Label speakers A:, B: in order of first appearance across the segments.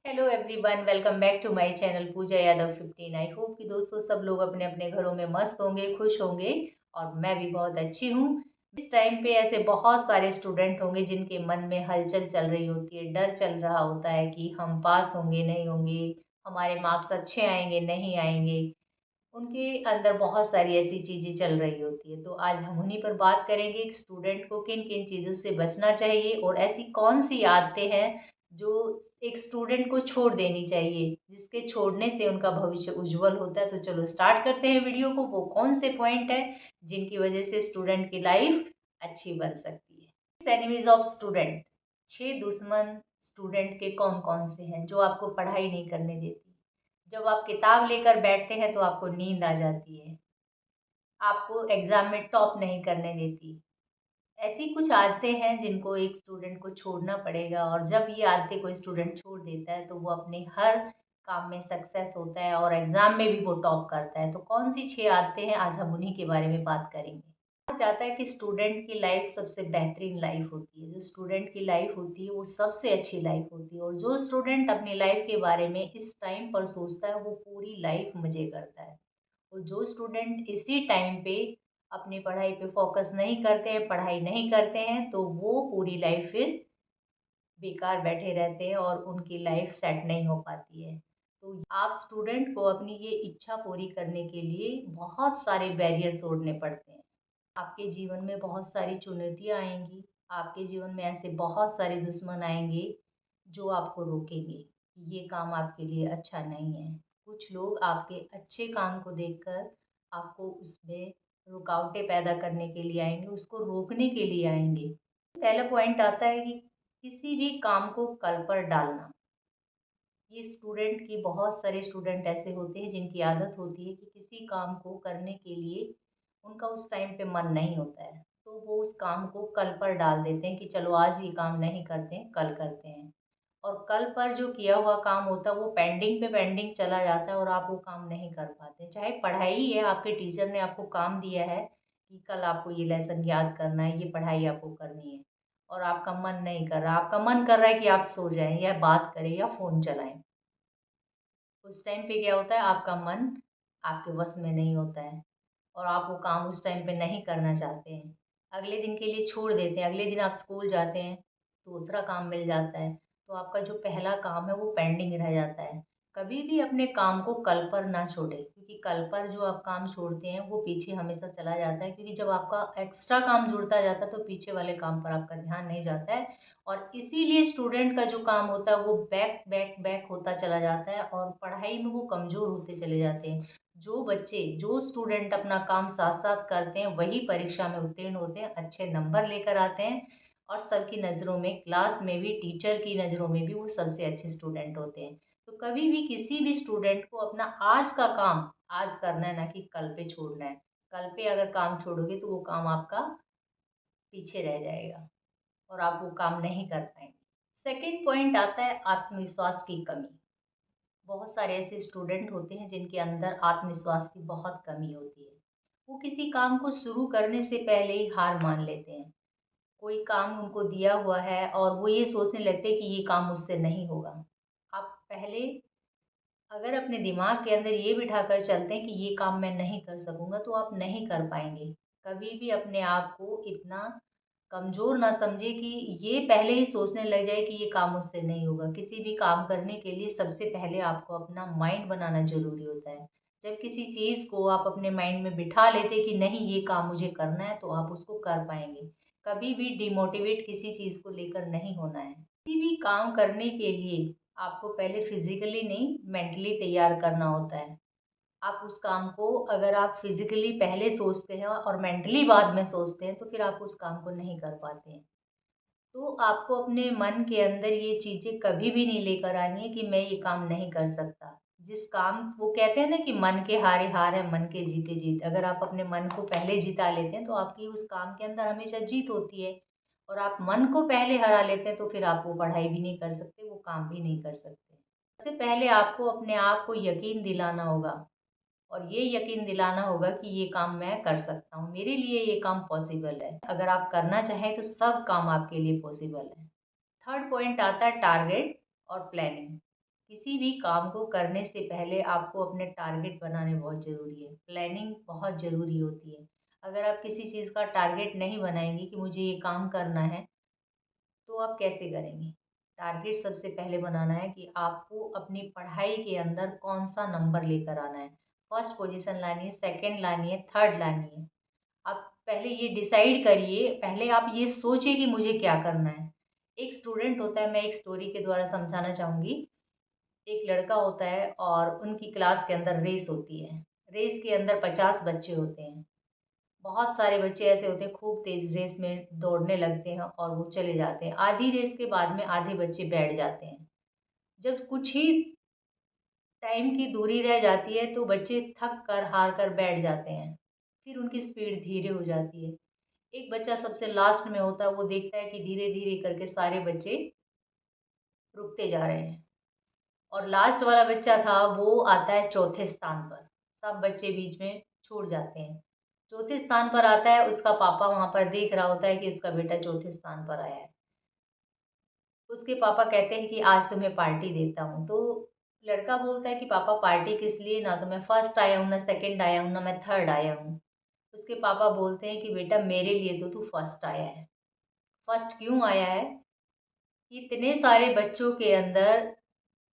A: Hello everyone, welcome back to my channel Pooja Yadav 15। I hope कि दोस्तों सब लोग अपने अपने घरों में मस्त होंगे, खुश होंगे और मैं भी बहुत अच्छी हूँ। इस टाइम पे ऐसे बहुत सारे स्टूडेंट होंगे जिनके मन में हलचल चल रही होती है, डर चल रहा होता है कि हम पास होंगे नहीं होंगे, हमारे मार्क्स अच्छे आएंगे नहीं आएंगे। उनके अंदर बहुत सारी ऐसी चीज़ें चल रही होती है। तो आज हम उन्हीं पर बात करेंगे कि स्टूडेंट को किन किन चीज़ों से बचना चाहिए और ऐसी कौन सी आदतें हैं जो एक स्टूडेंट को छोड़ देनी चाहिए, जिसके छोड़ने से उनका भविष्य उज्जवल होता है। तो चलो स्टार्ट करते हैं वीडियो को। वो कौन से पॉइंट है जिनकी वजह से स्टूडेंट की लाइफ अच्छी बन सकती है। एनिमीज ऑफ स्टूडेंट, 6 दुश्मन स्टूडेंट के कौन कौन से हैं जो आपको पढ़ाई नहीं करने देती। जब आप किताब लेकर बैठते हैं तो आपको नींद आ जाती है, आपको एग्जाम में टॉप नहीं करने देती। ऐसी कुछ आदतें हैं जिनको एक स्टूडेंट को छोड़ना पड़ेगा, और जब ये आदतें कोई स्टूडेंट छोड़ देता है तो वो अपने हर काम में सक्सेस होता है और एग्जाम में भी वो टॉप करता है। तो कौन सी 6 आदतें हैं, आज हम उन्हीं के बारे में बात करेंगे। कहा जाता है कि स्टूडेंट की लाइफ सबसे बेहतरीन लाइफ होती है। जो स्टूडेंट की लाइफ होती है वो सबसे अच्छी लाइफ होती है, और जो स्टूडेंट अपनी लाइफ के बारे में इस टाइम पर सोचता है वो पूरी लाइफ मजे करता है। और जो स्टूडेंट इसी टाइम पे अपनी पढ़ाई पे फोकस नहीं करते हैं, पढ़ाई नहीं करते हैं, तो वो पूरी लाइफ फिर बेकार बैठे रहते हैं और उनकी लाइफ सेट नहीं हो पाती है। तो आप स्टूडेंट को अपनी ये इच्छा पूरी करने के लिए बहुत सारे बैरियर तोड़ने पड़ते हैं। आपके जीवन में बहुत सारी चुनौतियाँ आएंगी, आपके जीवन में ऐसे बहुत सारे दुश्मन आएंगे जो आपको रोकेंगे कि ये काम आपके लिए अच्छा नहीं है। कुछ लोग आपके अच्छे काम को देखकर आपको उसमें रुकावटें पैदा करने के लिए आएंगे, उसको रोकने के लिए आएंगे। पहला पॉइंट आता है कि किसी भी काम को कल पर डालना। ये स्टूडेंट की, बहुत सारे स्टूडेंट ऐसे होते हैं जिनकी आदत होती है कि किसी काम को करने के लिए उनका उस टाइम पे मन नहीं होता है, तो वो उस काम को कल पर डाल देते हैं कि चलो आज ये काम नहीं करते हैं, कल करते हैं। और कल पर जो किया हुआ काम होता है वो पेंडिंग पे पेंडिंग चला जाता है और आप वो काम नहीं कर पाते। चाहे पढ़ाई ही है, आपके टीचर ने आपको काम दिया है कि कल आपको ये लेसन याद करना है, ये पढ़ाई आपको करनी है, और आपका मन नहीं कर रहा, आपका मन कर रहा है कि आप सो जाएं या बात करें या फ़ोन चलाएं। उस टाइम पे क्या होता है, आपका मन आपके वश में नहीं होता है और आप वो काम उस टाइम पे नहीं करना चाहते हैं। अगले दिन के लिए छोड़ देते हैं। अगले दिन आप स्कूल जाते हैं, दूसरा काम मिल जाता है, तो आपका जो पहला काम है वो पेंडिंग रह जाता है। कभी भी अपने काम को कल पर ना छोड़ें, क्योंकि कल पर जो आप काम छोड़ते हैं वो पीछे हमेशा चला जाता है। क्योंकि जब आपका एक्स्ट्रा काम जुड़ता जाता है तो पीछे वाले काम पर आपका ध्यान नहीं जाता है, और इसीलिए स्टूडेंट का जो काम होता है वो बैक बैक बैक होता चला जाता है और पढ़ाई में वो कमज़ोर होते चले जाते हैं। जो बच्चे, जो स्टूडेंट अपना काम साथ साथ करते हैं वही परीक्षा में उत्तीर्ण होते हैं, अच्छे नंबर लेकर आते हैं, और सबकी नज़रों में, क्लास में भी, टीचर की नज़रों में भी वो सबसे अच्छे स्टूडेंट होते हैं। तो कभी भी किसी भी स्टूडेंट को अपना आज का काम आज करना है, ना कि कल पे छोड़ना है। कल पे अगर काम छोड़ोगे तो वो काम आपका पीछे रह जाएगा और आप वो काम नहीं कर पाएंगे। सेकंड पॉइंट आता है आत्मविश्वास की कमी। बहुत सारे ऐसे स्टूडेंट होते हैं जिनके अंदर आत्मविश्वास की बहुत कमी होती है। वो किसी काम को शुरू करने से पहले ही हार मान लेते हैं। कोई काम उनको दिया हुआ है और वो ये सोचने लगते हैं कि ये काम मुझसे नहीं होगा। आप पहले अगर अपने दिमाग के अंदर ये बिठाकर चलते हैं कि ये काम मैं नहीं कर सकूँगा, तो आप नहीं कर पाएँगे। कभी भी अपने आप को इतना कमज़ोर ना समझें कि ये पहले ही सोचने लग जाए कि ये काम मुझसे नहीं होगा। किसी भी काम करने के लिए सबसे पहले आपको अपना माइंड बनाना ज़रूरी होता है। जब किसी चीज़ को आप अपने माइंड में बिठा लेते कि नहीं ये काम मुझे करना है, तो आप उसको कर पाएँगे। कभी भी डिमोटिवेट किसी चीज़ को लेकर नहीं होना है। किसी भी काम करने के लिए आपको पहले फिज़िकली नहीं, मेंटली तैयार करना होता है। आप उस काम को, अगर आप फिज़िकली पहले सोचते हैं और मेंटली बाद में सोचते हैं, तो फिर आप उस काम को नहीं कर पाते हैं। तो आपको अपने मन के अंदर ये चीज़ें कभी भी नहीं लेकर आनी है कि मैं ये काम नहीं कर सकता। जिस काम, वो कहते हैं ना कि मन के हारे हार है, मन के जीते जीत। अगर आप अपने मन को पहले जिता लेते हैं तो आपकी उस काम के अंदर हमेशा जीत होती है, और आप मन को पहले हरा लेते हैं तो फिर आप वो पढ़ाई भी नहीं कर सकते, वो काम भी नहीं कर सकते। सबसे पहले आपको अपने आप को यकीन दिलाना होगा, और ये यकीन दिलाना होगा कि ये काम मैं कर सकता हूँ, मेरे लिए ये काम पॉसिबल है। अगर आप करना चाहें तो सब काम आपके लिए पॉसिबल है। थर्ड पॉइंट आता है टारगेट और प्लानिंग। किसी भी काम को करने से पहले आपको अपने टारगेट बनाने बहुत ज़रूरी है। प्लानिंग बहुत ज़रूरी होती है। अगर आप किसी चीज़ का टारगेट नहीं बनाएँगे कि मुझे ये काम करना है, तो आप कैसे करेंगे? टारगेट सबसे पहले बनाना है कि आपको अपनी पढ़ाई के अंदर कौन-सा नंबर लेकर आना है। फर्स्ट पोज़ीशन लानी है, सेकंड लानी है, थर्ड लानी है। आप पहले ये डिसाइड करिए, पहले आप ये सोचिए कि मुझे क्या करना है। एक स्टूडेंट होता है, मैं एक स्टोरी के द्वारा समझाना चाहूँगी। एक लड़का होता है और उनकी क्लास के अंदर रेस होती है। रेस के अंदर 50 बच्चे होते हैं। बहुत सारे बच्चे ऐसे होते हैं खूब तेज़ रेस में दौड़ने लगते हैं और वो चले जाते हैं। आधी रेस के बाद में आधे बच्चे बैठ जाते हैं। जब कुछ ही टाइम की दूरी रह जाती है तो बच्चे थक कर, हार कर बैठ जाते हैं। फिर उनकी स्पीड धीरे हो जाती है। एक बच्चा सबसे लास्ट में होता है, वो देखता है कि धीरे-धीरे करके सारे बच्चे रुकते जा रहे हैं। और लास्ट वाला बच्चा था वो आता है चौथे स्थान पर। सब बच्चे बीच में छूट जाते हैं। चौथे स्थान पर आता है, उसका पापा वहाँ पर देख रहा होता है कि उसका बेटा चौथे स्थान पर आया है। उसके पापा कहते हैं कि आज तुम्हें पार्टी देता हूँ। तो लड़का बोलता है कि पापा पार्टी किस लिए? ना तो मैं फर्स्ट आया हूँ, ना सेकंड आया हूँ, ना मैं थर्ड आया हूँ। उसके पापा बोलते हैं कि बेटा मेरे लिए तो तू फर्स्ट आया है। फर्स्ट क्यों आया है? इतने सारे बच्चों के अंदर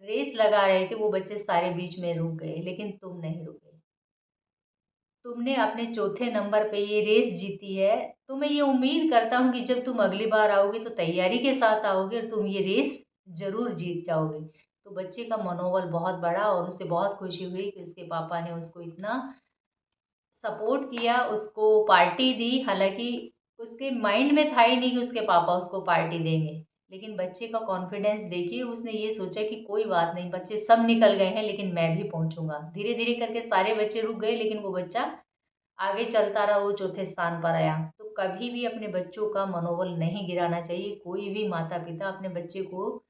A: रेस लगा रहे थे, वो बच्चे सारे बीच में रुक गए, लेकिन तुम नहीं रुके। तुमने अपने चौथे नंबर पे ये रेस जीती है, तो मैं ये उम्मीद करता हूँ कि जब तुम अगली बार आओगे तो तैयारी के साथ आओगे और तुम ये रेस ज़रूर जीत जाओगे। तो बच्चे का मनोबल बहुत बढ़ा और उसे बहुत खुशी हुई कि उसके पापा ने उसको इतना सपोर्ट किया, उसको पार्टी दी। हालाँकि उसके माइंड में था ही नहीं कि उसके पापा उसको पार्टी देंगे। लेकिन बच्चे का कॉन्फिडेंस देखिए, उसने ये सोचा कि कोई बात नहीं, बच्चे सब निकल गए हैं लेकिन मैं भी पहुँचूँगा। धीरे-धीरे करके सारे बच्चे रुक गए लेकिन वो बच्चा आगे चलता रहा, वो चौथे स्थान पर आया। तो कभी भी अपने बच्चों का मनोबल नहीं गिराना चाहिए। कोई भी माता-पिता अपने बच्चे को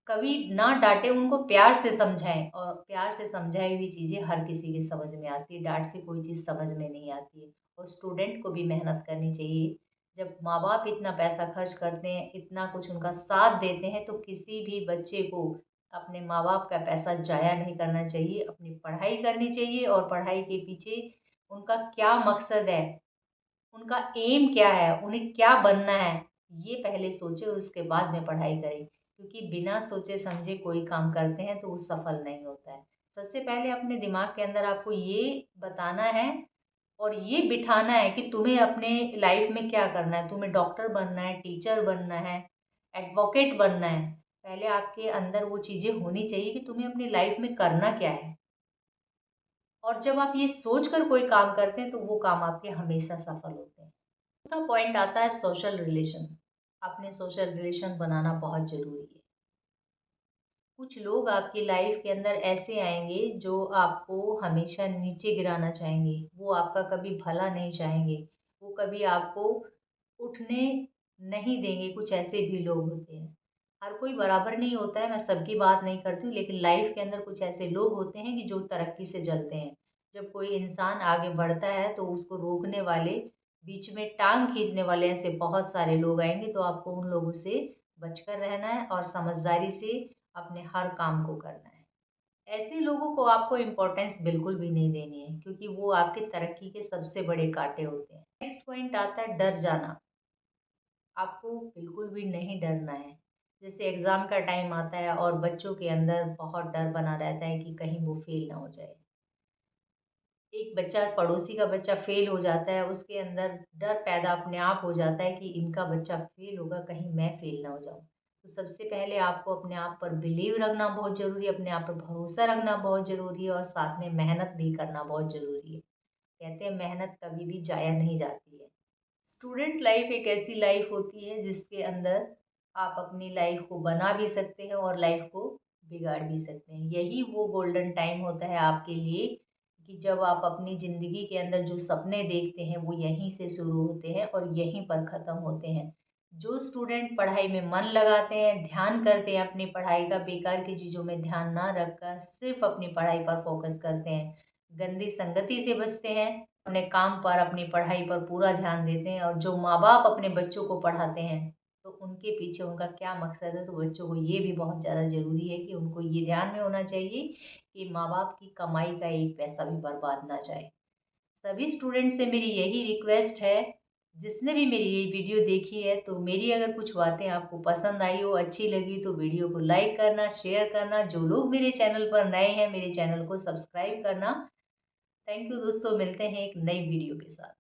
A: कभी ना डाँटे, उनको प्यार से समझाएँ और प्यार से समझाई हुई चीज़ें हर किसी की समझ में आती है, डाँट से कोई चीज़ समझ में नहीं आती है। और स्टूडेंट को भी मेहनत करनी चाहिए। जब माँ-बाप इतना पैसा खर्च करते हैं, इतना कुछ उनका साथ देते हैं, तो किसी भी बच्चे को अपने माँ-बाप का पैसा ज़ाया नहीं करना चाहिए। अपनी पढ़ाई करनी चाहिए और पढ़ाई के पीछे उनका क्या मकसद है, उनका एम क्या है, उन्हें क्या बनना है, ये पहले सोचें उसके बाद में पढ़ाई करें। क्योंकि बिना सोचे समझे कोई काम करते हैं तो वो सफल नहीं होता है। सबसे पहले अपने दिमाग के अंदर आपको ये बताना है और ये बिठाना है कि तुम्हें अपने लाइफ में क्या करना है। तुम्हें डॉक्टर बनना है, टीचर बनना है, एडवोकेट बनना है। पहले आपके अंदर वो चीज़ें होनी चाहिए कि तुम्हें अपनी लाइफ में करना क्या है। और जब आप ये सोचकर कोई काम करते हैं तो वो काम आपके हमेशा सफल होते हैं। चौथा पॉइंट आता है सोशल रिलेशन। अपने सोशल रिलेशन बनाना बहुत ज़रूरी है। कुछ लोग आपकी लाइफ के अंदर ऐसे आएँगे जो आपको हमेशा नीचे गिराना चाहेंगे। वो आपका कभी भला नहीं चाहेंगे। वो कभी आपको उठने नहीं देंगे, कुछ ऐसे भी लोग होते हैं। हर कोई बराबर नहीं होता है, मैं सबकी बात नहीं करती हूँ, लेकिन लाइफ के अंदर कुछ ऐसे लोग होते हैं कि जो तरक्की से जलते हैं। जब कोई इंसान आगे बढ़ता है तो उसको रोकने वाले, बीच में टाँग खींचने वाले ऐसे बहुत सारे लोग आएँगे, तो आपको उन लोगों से बचकर रहना है और समझदारी से अपने हर काम को करना है। ऐसे लोगों को आपको इम्पोर्टेंस बिल्कुल भी नहीं देनी है क्योंकि वो आपकी तरक्की के सबसे बड़े कांटे होते हैं। नेक्स्ट पॉइंट आता है डर जाना। आपको बिल्कुल भी नहीं डरना है। जैसे एग्ज़ाम का टाइम आता है और बच्चों के अंदर बहुत डर बना रहता है कि कहीं वो फेल ना हो जाए। एक बच्चा, पड़ोसी का बच्चा फेल हो जाता है, उसके अंदर डर पैदा अपने आप हो जाता है कि इनका बच्चा फेल होगा, कहीं मैं फेल ना हो जाऊँ। तो सबसे पहले आपको अपने आप पर बिलीव रखना बहुत ज़रूरी है, अपने आप पर भरोसा रखना बहुत ज़रूरी है और साथ में मेहनत भी करना बहुत ज़रूरी है। कहते हैं मेहनत कभी भी ज़ाया नहीं जाती है। स्टूडेंट लाइफ एक ऐसी लाइफ होती है जिसके अंदर आप अपनी लाइफ को बना भी सकते हैं और लाइफ को बिगाड़ भी सकते हैं। यही वो गोल्डन टाइम होता है आपके लिए कि जब आप अपनी ज़िंदगी के अंदर जो सपने देखते हैं वो यहीं से शुरू होते हैं और यहीं पर ख़त्म होते हैं। जो स्टूडेंट पढ़ाई में मन लगाते हैं, ध्यान करते हैं अपनी पढ़ाई का, बेकार की चीज़ों में ध्यान ना रखकर सिर्फ अपनी पढ़ाई पर फोकस करते हैं, गंदी संगति से बचते हैं, अपने काम पर, अपनी पढ़ाई पर पूरा ध्यान देते हैं और जो माँ-बाप अपने बच्चों को पढ़ाते हैं, तो उनके पीछे उनका क्या मकसद है। तो बच्चों को ये भी बहुत ज़्यादा ज़रूरी है कि उनको ये ध्यान में होना चाहिए कि माँ बाप की कमाई का एक पैसा भी बर्बाद ना जाए। सभी स्टूडेंट से मेरी यही रिक्वेस्ट है, जिसने भी मेरी ये वीडियो देखी है, तो मेरी अगर कुछ बातें आपको पसंद आई हो, अच्छी लगी, तो वीडियो को लाइक करना, शेयर करना। जो लोग मेरे चैनल पर नए हैं, मेरे चैनल को सब्सक्राइब करना। थैंक यू दोस्तों, मिलते हैं एक नई वीडियो के साथ।